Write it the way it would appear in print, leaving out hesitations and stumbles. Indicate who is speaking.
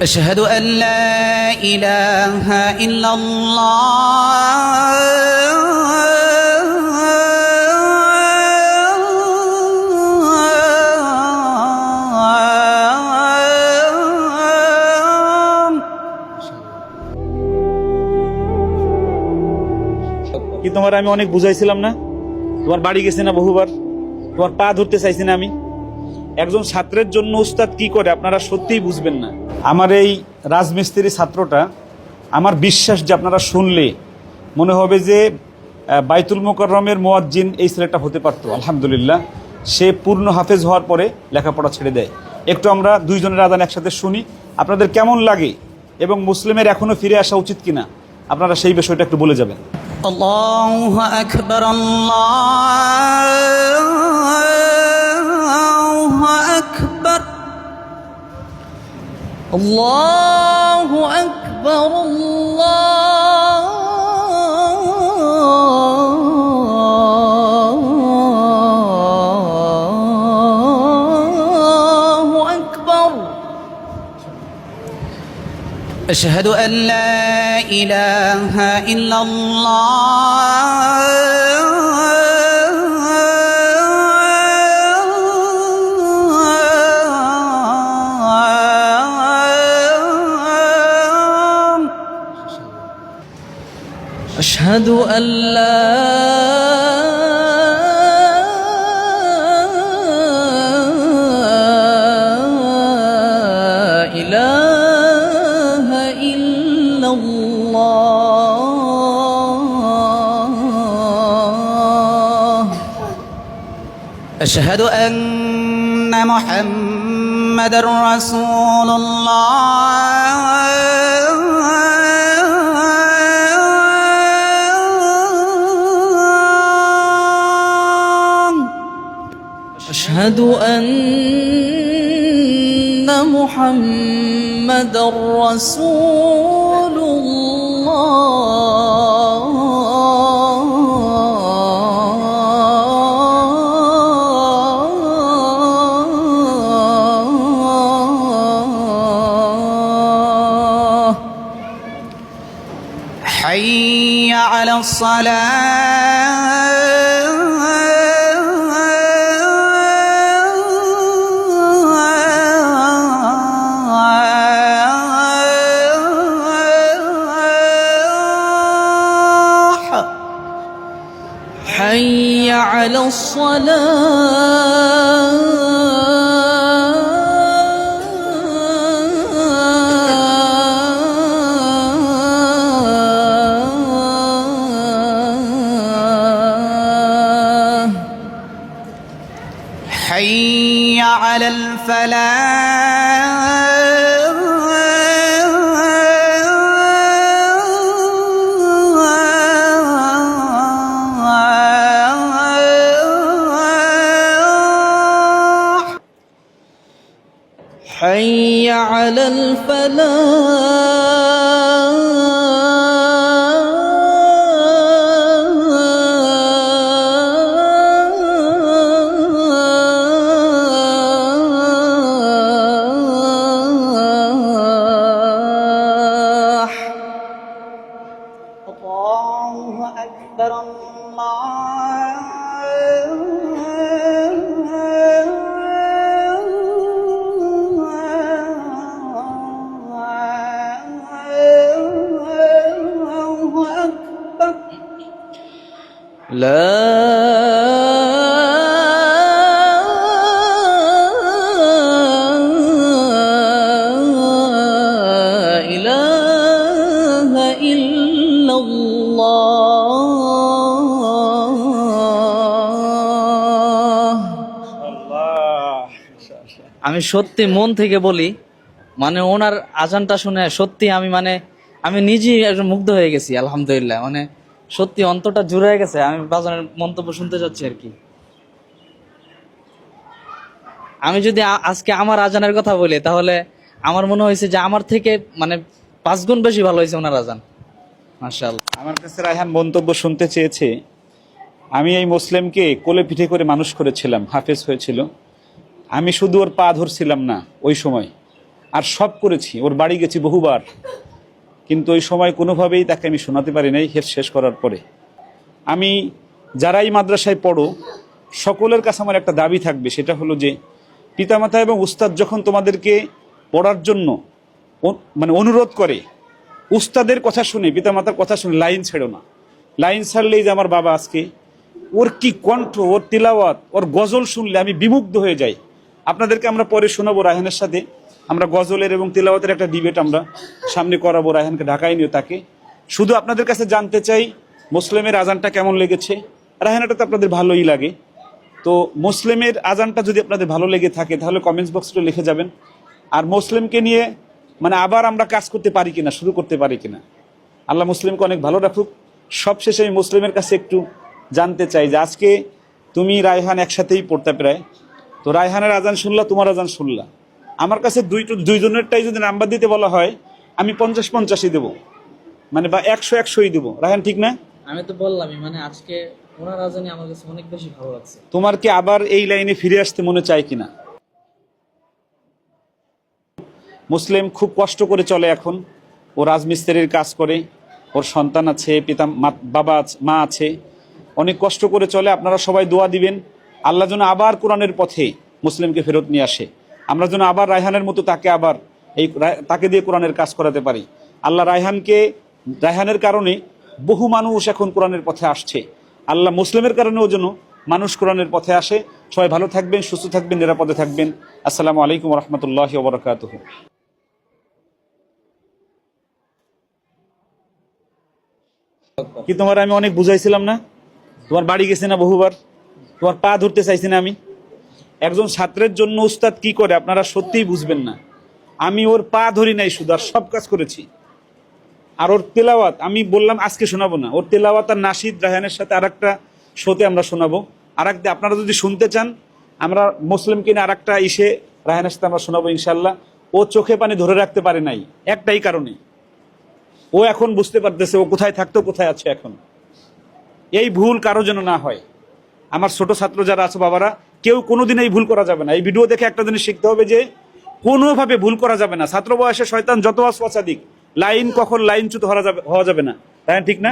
Speaker 1: أشهد أن لا إله إلا
Speaker 2: কি তোমার আমি অনেক বুঝাইছিলাম না? তোমার বাড়ি গেছি না বহুবার, তোমার পা ধরতে চাইছি না আমি? একজন ছাত্রের জন্য উস্তাদ কি করে আপনারা সত্যিই বুঝবেন না। আমার এই রাজমিস্ত্রি ছাত্রটা, আমার বিশ্বাস যে আপনারা শুনলে মনে হবে যে বাইতুল মোকাররমের মুয়াজ্জিন এই ছেলেটা হতে পারতো। আলহামদুলিল্লাহ, সে পূর্ণ হাফেজ হওয়ার পরে লেখাপড়া ছেড়ে দেয়। একটু আমরা দুইজনের আযান একসাথে শুনি, আপনাদের কেমন লাগে এবং মুসলিমের এখনো ফিরে আসা উচিত কিনা আপনারা সেই বিষয়টা একটু বলে যাবেন।
Speaker 1: الله أكبر الله أكبر الله أكبر الله أكبر أشهد أن لا إله إلا الله أشهد أن لا إله إلا الله أشهد أن محمد رسول الله أشهد أن محمد رسول الله حي على الصلاة حي على الصلاة حي على الفلاح حي على الفلاح الله أكبر الله أكبر لا إله إلا الله
Speaker 3: আমি সত্যি মন থেকে বলি, মানে ওনার আজানটা শুনে সত্যি আমি নিজেই একজন মুগ্ধ হয়ে গেছি। আলহামদুলিল্লাহ, মানে সত্যি অন্তরটা জুড়ে গেছে। আমি বাজানের মন্তব্য শুনতে যাচ্ছি আর কি। আমি যদি আজকে আমার আজানের কথা বলি, তাহলে আমার মনে হয়েছে যে আমার থেকে 5 গুণ বেশি ভালো হয়েছে ওনার আজান। মাশাআল্লাহ।
Speaker 2: আমার কাছে রায়হান মন্তব্য শুনতে চেয়েছে, আমি এই মুসলিমকে কোলে পিঠে করে মানুষ করেছিলাম, হাফেজ হয়েছিল। আমি শুধু ওর পা ধরছিলাম না ওই সময়, আর সব করেছি, ওর বাড়ি গেছি বহুবার, কিন্তু ওই সময় কোনোভাবেই তাকে আমি শোনাতে পারি নাই। হেফ শেষ করার পরে আমি যারাই মাদ্রাসায় পড়ো সকলের কাছে আমার একটা দাবি থাকবে, সেটা হলো যে পিতামাতা এবং উস্তাদ যখন তোমাদেরকে পড়ার জন্য মানে অনুরোধ করে, উস্তাদের কথা শুনে, পিতামাতার কথা শুনে লাইন ছেড়ো না। লাইন ছাড়লেই যে আমার বাবা আজকে, ওর কি কণ্ঠ, ওর তিলাওয়াত, ওর গজল শুনলে আমি বিমুগ্ধ হয়ে যাই। আপনাদেরকে আমরা পরে শোনাবো রায়হানের সাথে, আমরা গজলের এবং তিলাওয়াতের একটা ডিবেট আমরা সামনে করাবো, রায়হানকে ঢাকায় নিয়ে। তাকে শুধু আপনাদের কাছে জানতে চাই মুসলিমের আজানটা কেমন লেগেছে। রায়হানাটা তো আপনাদের ভালোই লাগে, তো মুসলিমের আজানটা যদি আপনাদের ভালো লেগে থাকে তাহলে কমেন্টস বক্সে লিখে যাবেন। আর মুসলিমকে নিয়ে মানে আবার আমরা কাজ করতে পারি কিনা, শুরু করতে পারি কিনা। আল্লাহ মুসলিমকে অনেক ভালো রাখুক। সবশেষে আমি মুসলিমের কাছে একটু জানতে চাই যে আজকে তুমি রায়হান একসাথেই পড়তে প্রায়, তো রায়হানের আজান শুনলা, তোমার আজান শুনলা, আমার কাছে দুইজনেরটাই যদি নাম্বার দিতে বলা হয় আমি 50-50ই দেবো, মানে বা 100-100ই দেবো। রায়হান ঠিক না?
Speaker 3: আমি তো বললামই, মানে আজকে ওনার আজানই আমার কাছে অনেক বেশি ভালো লাগছে।
Speaker 2: তোমার কি আবার এই লাইনে ফিরে আসতে মনে চায় কিনা? মুসলিম খুব কষ্ট করে চলে এখন, ও রাজমিস্ত্রির কাজ করে, ওর সন্তান আছে, বাবা মা আছে, অনেক কষ্ট করে চলে। আপনারা সবাই দোয়া দিবেন আল্লাহ যেন আবার কোরআনের পথে মুসলিমকে ফেরত নিয়ে আসে, আমরা যেন আবার রায়হানের মতো তাকে দিয়ে কোরআনের কাজ করাতে পারি। আল্লাহ রায়হানের কারণে বহু মানুষ এখন কোরআনের পথে আসছে, আল্লাহ মুসলিমের কারণেও যেন মানুষ কোরআনের পথে আসে। সবাই ভালো থাকবেন, সুস্থ থাকবেন, নিরাপদে থাকবেন। আসসালামু আলাইকুম ওয়া রাহমাতুল্লাহি ওয়া বারাকাতুহু। কি তোমার আমি অনেক বুঝাইছিলাম না? তোমার বাড়ি গেছি না বহুবার, তোমার পা ধরতে চাইছি না আমি? একজন ছাত্রের জন্য উস্তাদ কি করে আপনারা সত্যিই বুঝবেন না। আমি ওর পা ধরি নাই শুধু, আর সব কাজ করেছি। আর ওর তেলাওয়াত আমি বললাম আজকে শোনাবো না, ওর তেলাওয়াত আর নাশিদ রায়হানের সাথে আর একটা শোতে আমরা শোনাবো। আপনারা যদি শুনতে চান, আমরা মুসলিমকে নিয়ে আর একটা রায়হানের সাথে আমরা শোনাবো ইনশাল্লাহ। ও চোখে পানি ধরে রাখতে পারে নাই একটাই কারণে, ও এখন বুঝতে পারতেছে ও কোথায় থাকতো, কোথায় আছে এখন। এই ভুল কারো যেন না হয়। আমার ছোট ছাত্র যারা আছে বাবারা, কেউ কোনোদিন এই ভুল করা যাবে না। এই ভিডিও দেখে একটা জিনিস শিখতে হবে যে কোনোভাবে ভুল করা যাবে না। ছাত্র বয়সে শয়তান যত ওয়াসওয়াসা দিক, কখন লাইনচ্যুত হওয়া যাবে না। তাই ঠিক না?